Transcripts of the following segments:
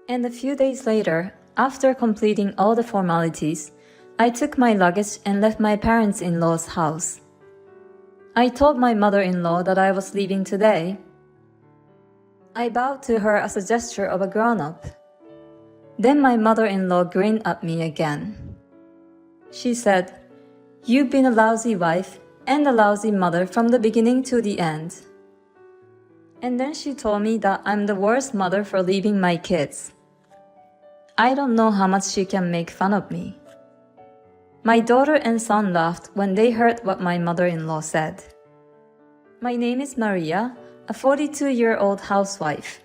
And a few days later, after completing all the formalities, I took my luggage and left my parents-in-law's house. I told my mother-in-law that I was leaving today. I bowed to her as a gesture of a grown-up. Then my mother-in-law grinned at me again. She said, "You've been a lousy wife and a lousy mother from the beginning to the end." And then she told me that I'm the worst mother for leaving my kids. I don't know how much she can make fun of me. My daughter and son laughed when they heard what my mother-in-law said. My name is Maria, a 42-year-old housewife.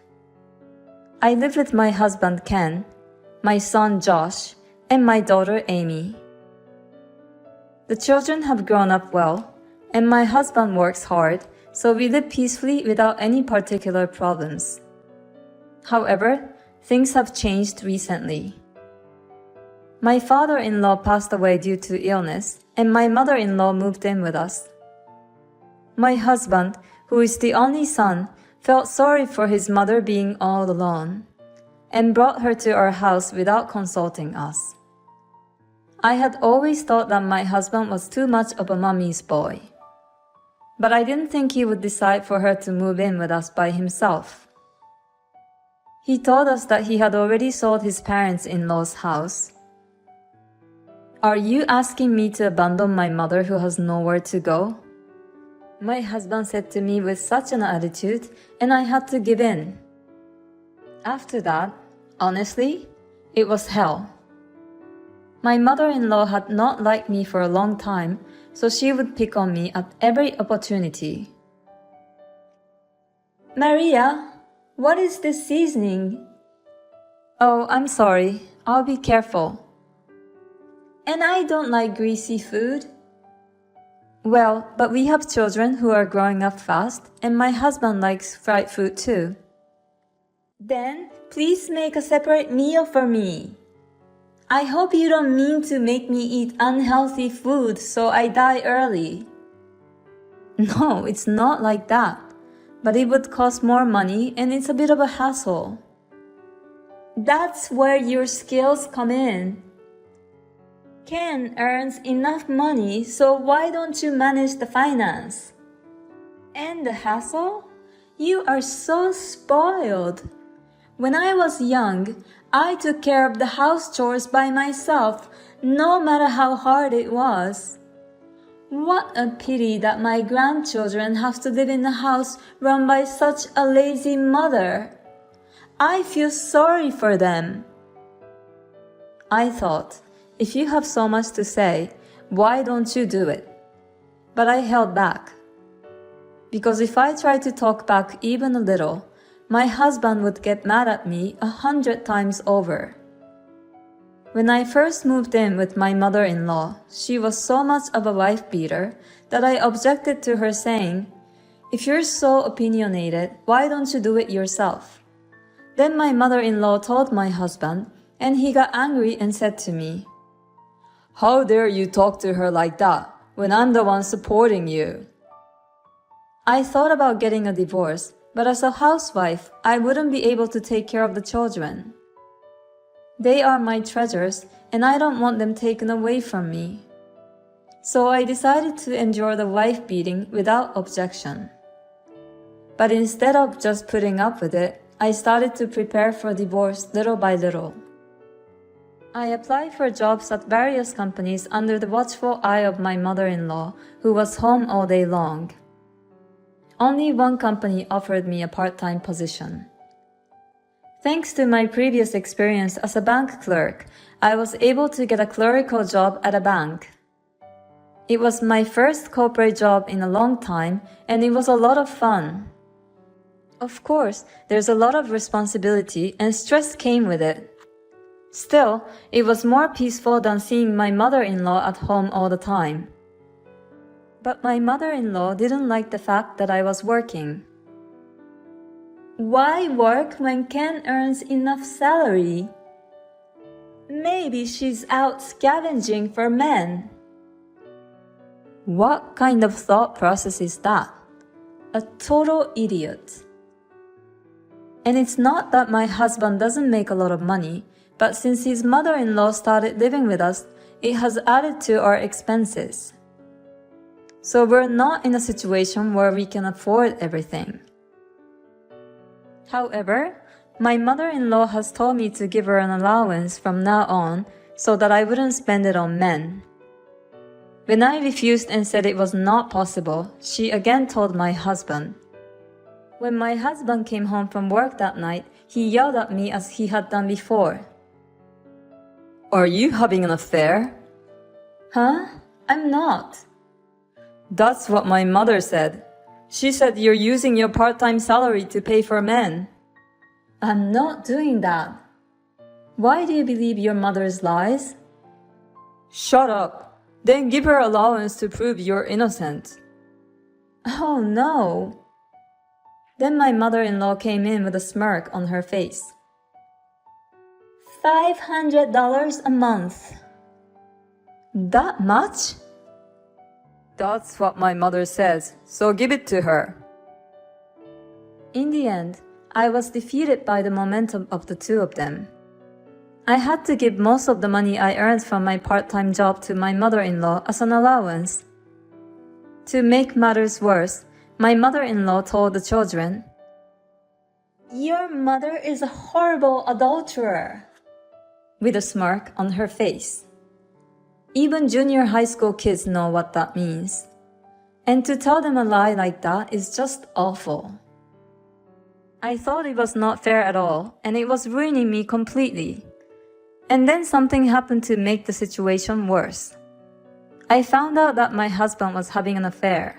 I live with my husband Ken, my son Josh, and my daughter Amy. The children have grown up well, and my husband works hard, so we live peacefully without any particular problems. However, things have changed recently. My father-in-law passed away due to illness, and my mother-in-law moved in with us. My husband, who is the only son, felt sorry for his mother being all alone, and brought her to our house without consulting us. I had always thought that my husband was too much of a mommy's boy. But I didn't think he would decide for her to move in with us by himself. He told us that he had already sold his parents-in-law's house. "Are you asking me to abandon my mother who has nowhere to go?" my husband said to me with such an attitude, and I had to give in. After that, honestly, it was hell. My mother-in-law had not liked me for a long time, so she would pick on me at every opportunity. "Maria, what is this seasoning?" "Oh, I'm sorry. I'll be careful." "And I don't like greasy food." "Well, but we have children who are growing up fast, and my husband likes fried food too." "Then please make a separate meal for me. I hope you don't mean to make me eat unhealthy food so I die early." "No, it's not like that, but it would cost more money and it's a bit of a hassle." "That's where your skills come in. Ken earns enough money, so why don't you manage the finance? And the hassle? You are so spoiled. When I was young, I took care of the house chores by myself, no matter how hard it was. What a pity that my grandchildren have to live in a house run by such a lazy mother. I feel sorry for them." I thought, if you have so much to say, why don't you do it? But I held back. Because if I tried to talk back even a little, my husband would get mad at me 100 times over. When I first moved in with my mother-in-law, she was so much of a wife-beater that I objected to her saying, "If you're so opinionated, why don't you do it yourself?" Then my mother-in-law told my husband, and he got angry and said to me, "How dare you talk to her like that when I'm the one supporting you?" I thought about getting a divorce, but as a housewife, I wouldn't be able to take care of the children. They are my treasures, and I don't want them taken away from me. So I decided to endure the wife beating without objection. But instead of just putting up with it, I started to prepare for divorce little by little. I applied for jobs at various companies under the watchful eye of my mother-in-law, who was home all day long. Only one company offered me a part-time position. Thanks to my previous experience as a bank clerk, I was able to get a clerical job at a bank. It was my first corporate job in a long time, and it was a lot of fun. Of course, there's a lot of responsibility and stress came with it. Still, it was more peaceful than seeing my mother-in-law at home all the time. But my mother-in-law didn't like the fact that I was working. "Why work when Ken earns enough salary? Maybe she's out scavenging for men." What kind of thought process is that? A total idiot. And it's not that my husband doesn't make a lot of money, but since his mother-in-law started living with us, it has added to our expenses. So we're not in a situation where we can afford everything. However, my mother-in-law has told me to give her an allowance from now on so that I wouldn't spend it on men. When I refused and said it was not possible, she again told my husband. When my husband came home from work that night, he yelled at me as he had done before. "Are you having an affair?" "Huh? I'm not." "That's what my mother said. She said you're using your part-time salary to pay for men." "I'm not doing that." "Why do you believe your mother's lies?" "Shut up. Then give her allowance to prove you're innocent." "Oh no." Then my mother-in-law came in with a smirk on her face. $500 a month. That much? That's what my mother says, so give it to her. In the end, I was defeated by the momentum of the two of them. I had to give most of the money I earned from my part-time job to my mother-in-law as an allowance. To make matters worse, my mother-in-law told the children, "Your mother is a horrible adulterer," with a smirk on her face. Even junior high school kids know what that means. And to tell them a lie like that is just awful. I thought it was not fair at all, and it was ruining me completely. And then something happened to make the situation worse. I found out that my husband was having an affair.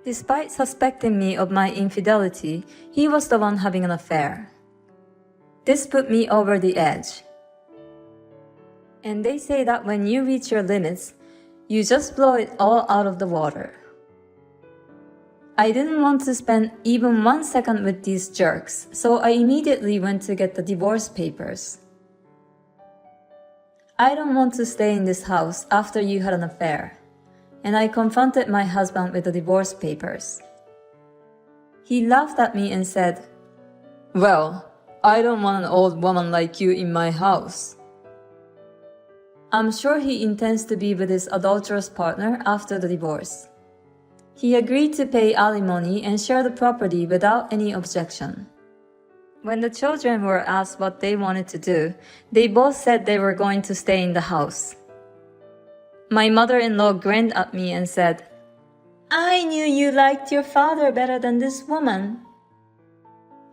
Despite suspecting me of my infidelity, he was the one having an affair. This put me over the edge. And they say that when you reach your limits, you just blow it all out of the water. I didn't want to spend even 1 second with these jerks, so I immediately went to get the divorce papers. I don't want to stay in this house after you had an affair, and I confronted my husband with the divorce papers. He laughed at me and said, "Well, I don't want an old woman like you in my house." I'm sure he intends to be with his adulterous partner after the divorce. He agreed to pay alimony and share the property without any objection. When the children were asked what they wanted to do, they both said they were going to stay in the house. My mother-in-law grinned at me and said, "I knew you liked your father better than this woman."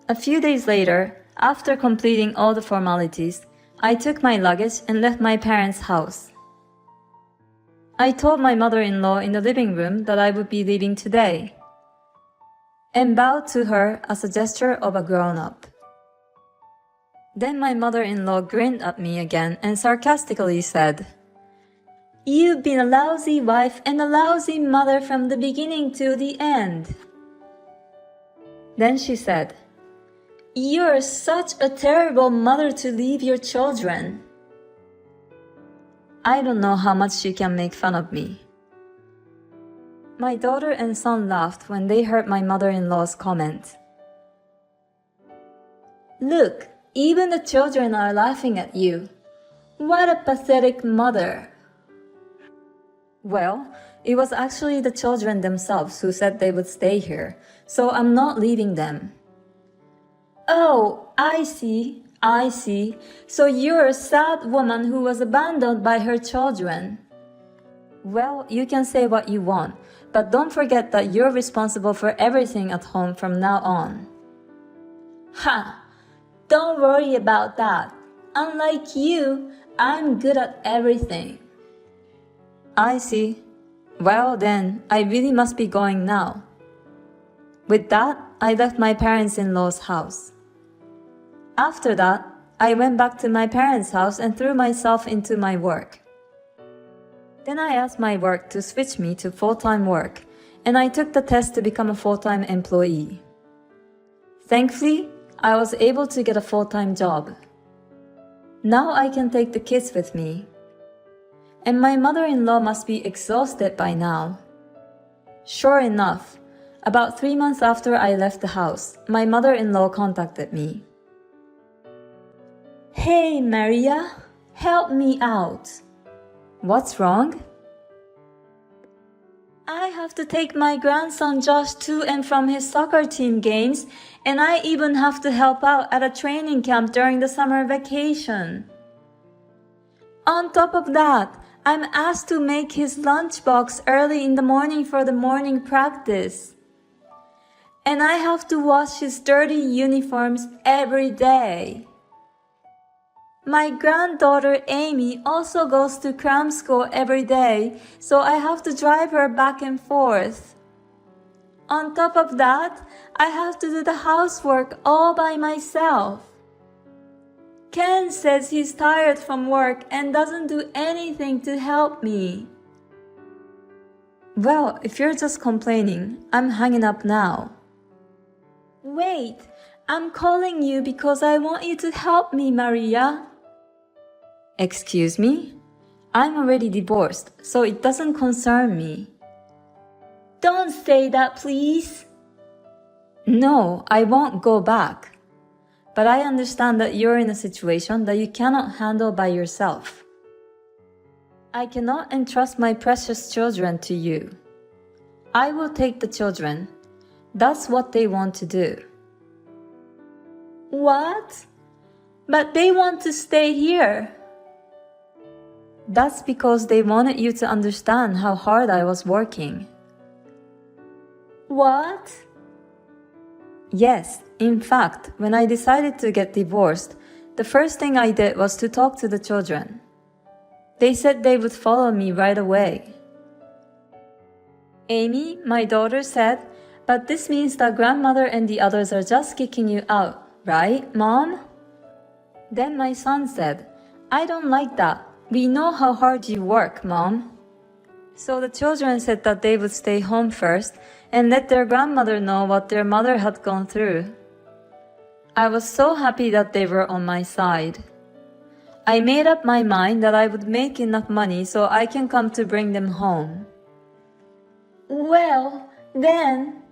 A few days later, after completing all the formalities, I took my luggage and left my parents' house. I told my mother-in-law in the living room that I would be leaving today, and bowed to her as a gesture of a grown-up. Then my mother-in-law grinned at me again and sarcastically said, "You've been a lousy wife and a lousy mother from the beginning to the end." Then she said, "You're such a terrible mother to leave your children." I don't know how much she can make fun of me. My daughter and son laughed when they heard my mother-in-law's comment. "Look, even the children are laughing at you. What a pathetic mother." Well, it was actually the children themselves who said they would stay here, so I'm not leaving them. "Oh, I see. So you're a sad woman who was abandoned by her children." Well, you can say what you want, but don't forget that you're responsible for everything at home from now on. Ha! Don't worry about that. Unlike you, I'm good at everything. I see. Well then, I really must be going now. With that, I left my parents-in-law's house. After that, I went back to my parents' house and threw myself into my work. Then I asked my work to switch me to full-time work, and I took the test to become a full-time employee. Thankfully, I was able to get a full-time job. Now I can take the kids with me. And my mother-in-law must be exhausted by now. Sure enough, About 3 months after I left the house, my mother-in-law contacted me. Hey, Maria, help me out. What's wrong? I have to take my grandson Josh to and from his soccer team games, and I even have to help out at a training camp during the summer vacation. On top of that, I'm asked to make his lunchbox early in the morning for the morning practice. And I have to wash his dirty uniforms every day. My granddaughter Amy also goes to cram school every day, so I have to drive her back and forth. On top of that, I have to do the housework all by myself. Ken says he's tired from work and doesn't do anything to help me. Well, if you're just complaining, I'm hanging up now. Wait, I'm calling you because I want you to help me, Maria. Excuse me? I'm already divorced, so it doesn't concern me. Don't say that, please. No, I won't go back. But I understand that you're in a situation that you cannot handle by yourself. I cannot entrust my precious children to you. I will take the children. That's what they want to do. What? But they want to stay here. That's because they wanted you to understand how hard I was working. What? Yes, in fact, when I decided to get divorced, the first thing I did was to talk to the children. They said they would follow me right away. Amy, my daughter, said, "But this means that grandmother and the others are just kicking you out, right, Mom?" Then my son said, "I don't like that. We know how hard you work, Mom." So the children said that they would stay home first and let their grandmother know what their mother had gone through. I was so happy that they were on my side. I made up my mind that I would make enough money so I can come to bring them home. Well, then...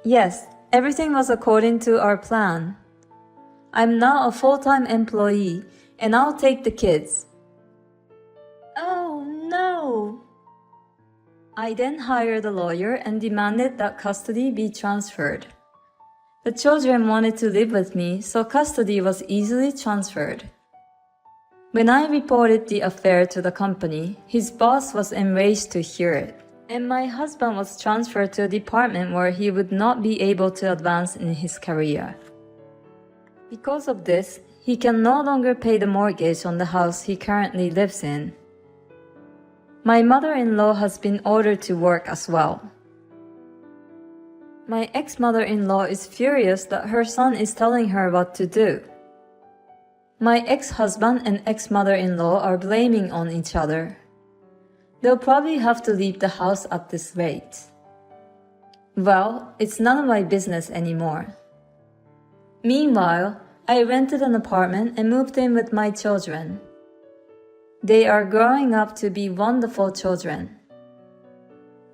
Yes, everything was according to our plan. I'm now a full-time employee and I'll take the kids. Oh no! I then hired a lawyer and demanded that custody be transferred. The children wanted to live with me, so custody was easily transferred. When I reported the affair to the company, his boss was enraged to hear it, and my husband was transferred to a department where he would not be able to advance in his career. Because of this, he can no longer pay the mortgage on the house he currently lives in. My mother-in-law has been ordered to work as well. My ex-mother-in-law is furious that her son is telling her what to do. My ex-husband and ex-mother-in-law are blaming on each other. They'll probably have to leave the house at this rate. Well, it's none of my business anymore. Meanwhile, I rented an apartment and moved in with my children. They are growing up to be wonderful children.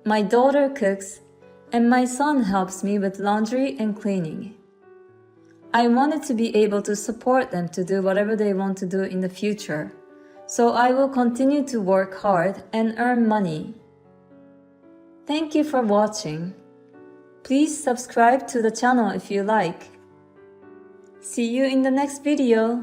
My daughter cooks, and my son helps me with laundry and cleaning. I wanted to be able to support them to do whatever they want to do in the future, so I will continue to work hard and earn money. Thank you for watching. Please subscribe to the channel if you like. See you in the next video.